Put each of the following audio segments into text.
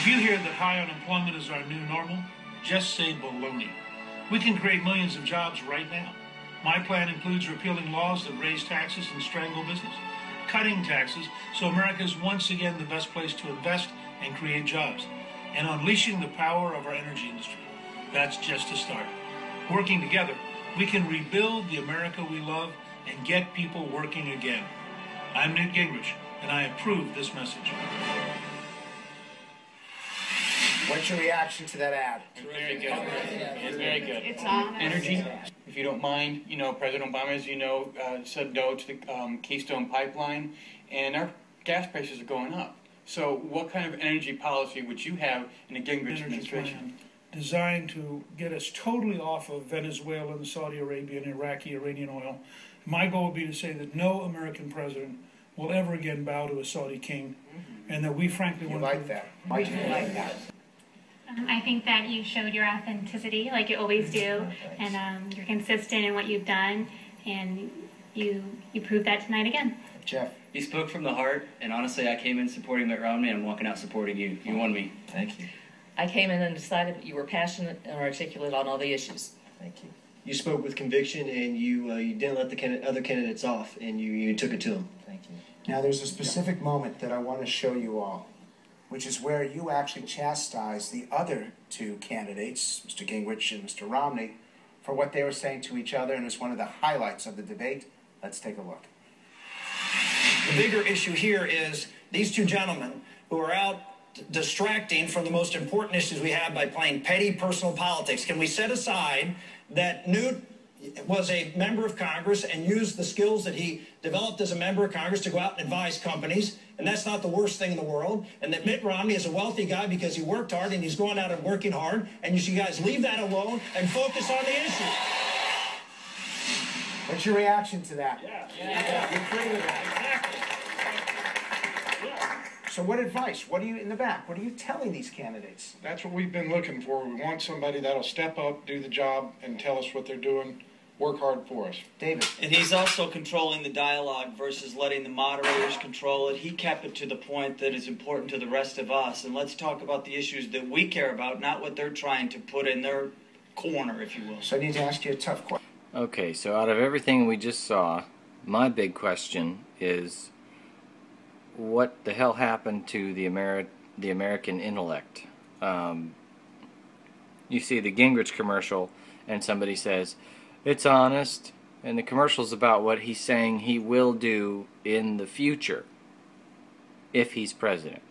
you hear that high unemployment is our new normal, just say baloney. We can create millions of jobs right now. My plan includes repealing laws that raise taxes and strangle business, cutting taxes so America is once again the best place to invest and create jobs, and unleashing the power of our energy industry. That's just a start. Working together, we can rebuild the America we love and get people working again. I'm Newt Gingrich, and I approve this message. What's your reaction to that ad? It's very good. It's very good. It's honest. Energy, if you don't mind, President Obama, as you know, said no to the Keystone Pipeline, and our gas prices are going up. So what kind of energy policy would you have in a Gingrich administration? Designed to get us totally off of Venezuelan, Saudi Arabian, Iraqi, Iranian oil. My goal would be to say that no American president will ever again bow to a Saudi king, and that we frankly want to... like that. Why do you like that? I think that you showed your authenticity like you always do, and you're consistent in what you've done, and you proved that tonight again. Jeff? You spoke from the heart, and honestly, I came in supporting Mitt Romney, and I'm walking out supporting you. You won me. Thank you. I came in and decided that you were passionate and articulate on all the issues. Thank you. You spoke with conviction, and you didn't let the other candidates off, and you took it to them. Thank you. Now, there's a specific moment that I want to show you all, which is where you actually chastise the other two candidates, Mr. Gingrich and Mr. Romney, for what they were saying to each other, and it's one of the highlights of the debate. Let's take a look. The bigger issue here is these two gentlemen who are out distracting from the most important issues we have by playing petty personal politics. Can we set aside that Newt was a member of Congress and used the skills that he developed as a member of Congress to go out and advise companies, and that's not the worst thing in the world, and that Mitt Romney is a wealthy guy because he worked hard and he's going out and working hard, and you should guys leave that alone and focus on the issue. What's your reaction to that? Yeah. You agree with that? Exactly. So what advice? What are you, in the back, what are you telling these candidates? That's what we've been looking for. We want somebody that'll step up, do the job, and tell us what they're doing, work hard for us. David. And he's also controlling the dialogue versus letting the moderators control it. He kept it to the point that is important to the rest of us. And let's talk about the issues that we care about, not what they're trying to put in their corner, if you will. So I need to ask you a tough question. Okay, so out of everything we just saw, my big question is, what the hell happened to the American intellect? You see the Gingrich commercial, and somebody says, it's honest, and the commercial's about what he's saying he will do in the future if he's president.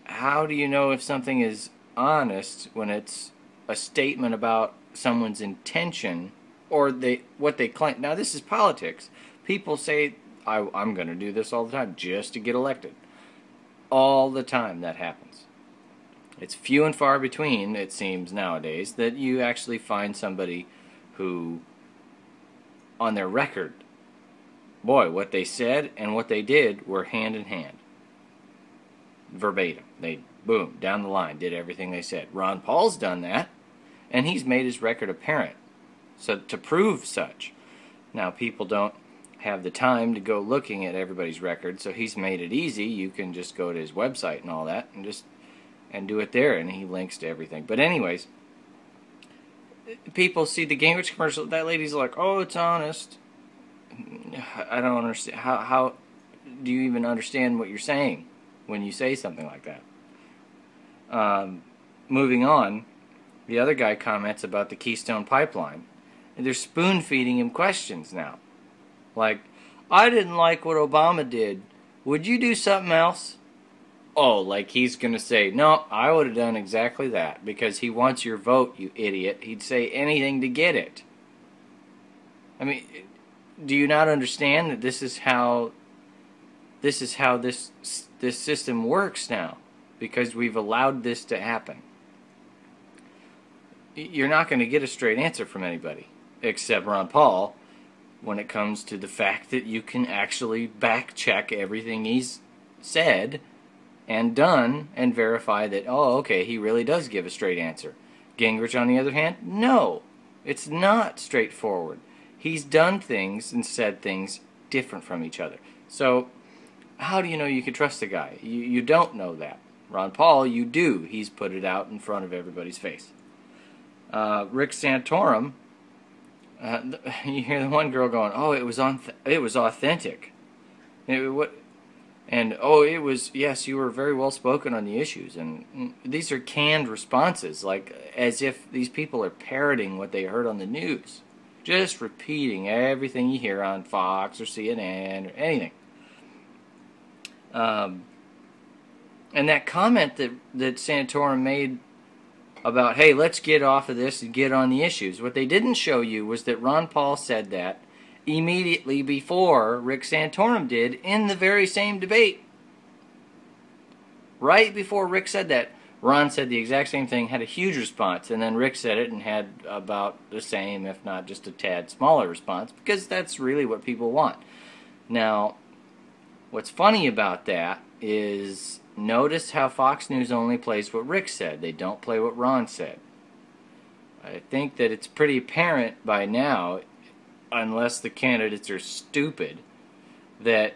How do you know if something is honest when it's a statement about someone's intention or what they claim? Now, this is politics. People say, I'm going to do this all the time just to get elected. All the time that happens. It's few and far between, it seems nowadays, that you actually find somebody who, on their record, boy, what they said and what they did were hand in hand. Verbatim. They, boom, down the line, did everything they said. Ron Paul's done that, and he's made his record apparent. So to prove such. Now, people don't have the time to go looking at everybody's record, so he's made it easy. You can just go to his website and all that and do it there, and he links to everything. But anyways, people see the Gingrich commercial, that lady's like, oh, it's honest. I don't understand. How do you even understand what you're saying when you say something like that? Moving on, the other guy comments about the Keystone Pipeline, and they're spoon-feeding him questions now. Like, I didn't like what Obama did. Would you do something else? Oh, like he's going to say, no, I would have done exactly that because he wants your vote, you idiot. He'd say anything to get it. I mean, do you not understand that this is how this system works now? Because we've allowed this to happen. You're not going to get a straight answer from anybody except Ron Paul, when it comes to the fact that you can actually back-check everything he's said and done and verify that, oh, okay, he really does give a straight answer. Gingrich, on the other hand, no. It's not straightforward. He's done things and said things different from each other. So, how do you know you can trust the guy? You don't know that. Ron Paul, you do. He's put it out in front of everybody's face. Rick Santorum, you hear the one girl going, "Oh, it was authentic." It was, yes, you were very well spoken on the issues. And these are canned responses, like as if these people are parroting what they heard on the news. Just repeating everything you hear on Fox or CNN or anything. And that comment that Santorum made about, hey, let's get off of this and get on the issues. What they didn't show you was that Ron Paul said that immediately before Rick Santorum did in the very same debate. Right before Rick said that, Ron said the exact same thing, had a huge response, and then Rick said it and had about the same, if not just a tad smaller response, because that's really what people want. Now, what's funny about that is notice how Fox News only plays what Rick said. They don't play what Ron said. I think that it's pretty apparent by now, unless the candidates are stupid, that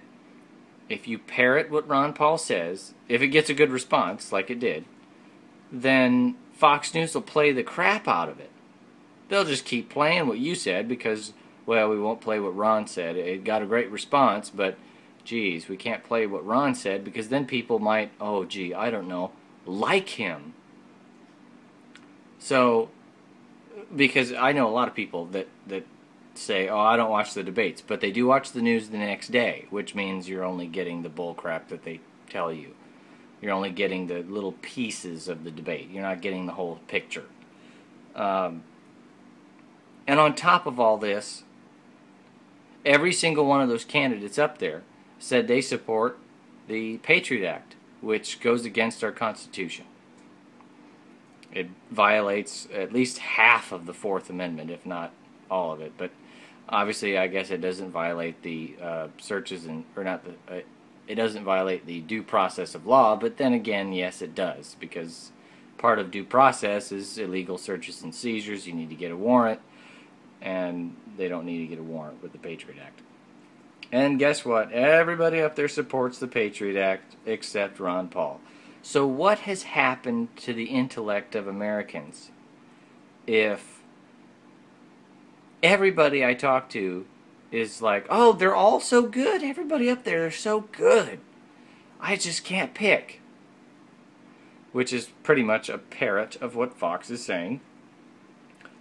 if you parrot what Ron Paul says, if it gets a good response, like it did, then Fox News will play the crap out of it. They'll just keep playing what you said because, well, we won't play what Ron said. It got a great response, but, geez, we can't play what Ron said because then people might, oh, gee, I don't know, like him. So, because I know a lot of people that say, oh, I don't watch the debates, but they do watch the news the next day, which means you're only getting the bull crap that they tell you. You're only getting the little pieces of the debate. You're not getting the whole picture. And on top of all this, every single one of those candidates up there said they support the Patriot Act, which goes against our Constitution. It violates at least half of the Fourth Amendment, if not all of it. But obviously, I guess it doesn't violate the it doesn't violate the due process of law. But then again, yes, it does, because part of due process is illegal searches and seizures. You need to get a warrant, and they don't need to get a warrant with the Patriot Act. And guess what? Everybody up there supports the Patriot Act except Ron Paul. So what has happened to the intellect of Americans if everybody I talk to is like, oh, they're all so good. Everybody up there, they're so good. I just can't pick. Which is pretty much a parrot of what Fox is saying.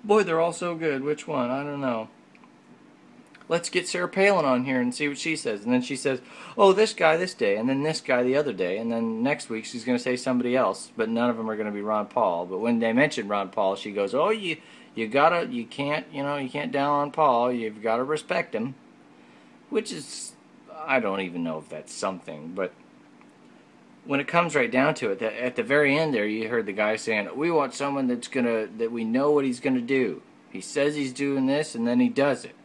Boy, they're all so good. Which one? I don't know. Let's get Sarah Palin on here and see what she says. And then she says, oh, this guy this day, and then this guy the other day, and then next week she's going to say somebody else, but none of them are going to be Ron Paul. But when they mention Ron Paul, she goes, oh, you can't down on Paul. You've got to respect him. Which is, I don't even know if that's something, but when it comes right down to it, at the very end there, you heard the guy saying, we want someone that we know what he's going to do. He says he's doing this, and then he does it.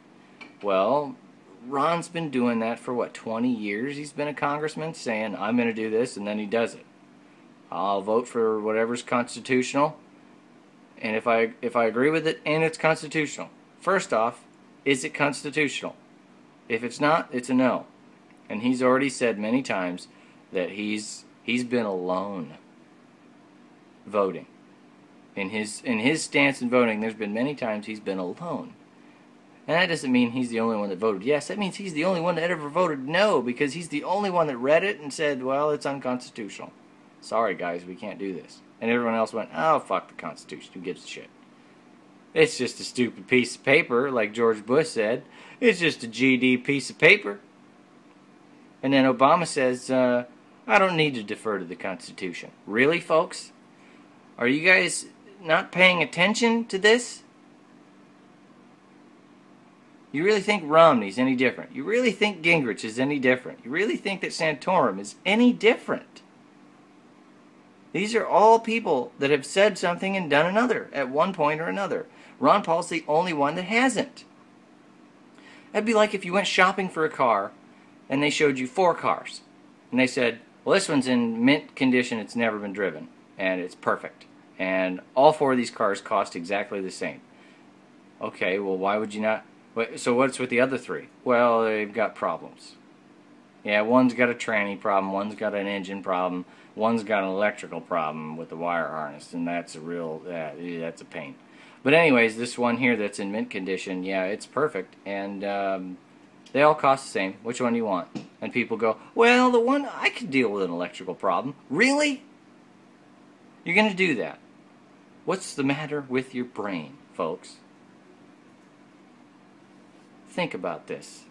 Well, Ron's been doing that for, 20 years? He's been a congressman saying, I'm going to do this, and then he does it. I'll vote for whatever's constitutional, and if I agree with it and it's constitutional. First off, is it constitutional? If it's not, it's a no. And he's already said many times that he's been alone voting. In his stance in voting, there's been many times he's been alone. And that doesn't mean he's the only one that voted yes. That means he's the only one that ever voted no, because he's the only one that read it and said, well, it's unconstitutional. Sorry, guys, we can't do this. And everyone else went, oh, fuck the Constitution. Who gives a shit? It's just a stupid piece of paper, like George Bush said. It's just a GD piece of paper. And then Obama says, I don't need to defer to the Constitution. Really, folks? Are you guys not paying attention to this? You really think Romney's any different? You really think Gingrich is any different? You really think that Santorum is any different? These are all people that have said something and done another at one point or another. Ron Paul's the only one that hasn't. That'd be like if you went shopping for a car and they showed you 4 cars. And they said, well, this one's in mint condition, it's never been driven, and it's perfect. And all 4 of these cars cost exactly the same. Okay, well, why would you not? So what's with the other 3? Well, they've got problems. Yeah, one's got a tranny problem, one's got an engine problem, one's got an electrical problem with the wire harness, and that's a real, that's a pain. But anyways, this one here that's in mint condition, yeah, it's perfect, and they all cost the same. Which one do you want? And people go, well, the one, I could deal with an electrical problem. Really? You're going to do that? What's the matter with your brain, folks? Think about this.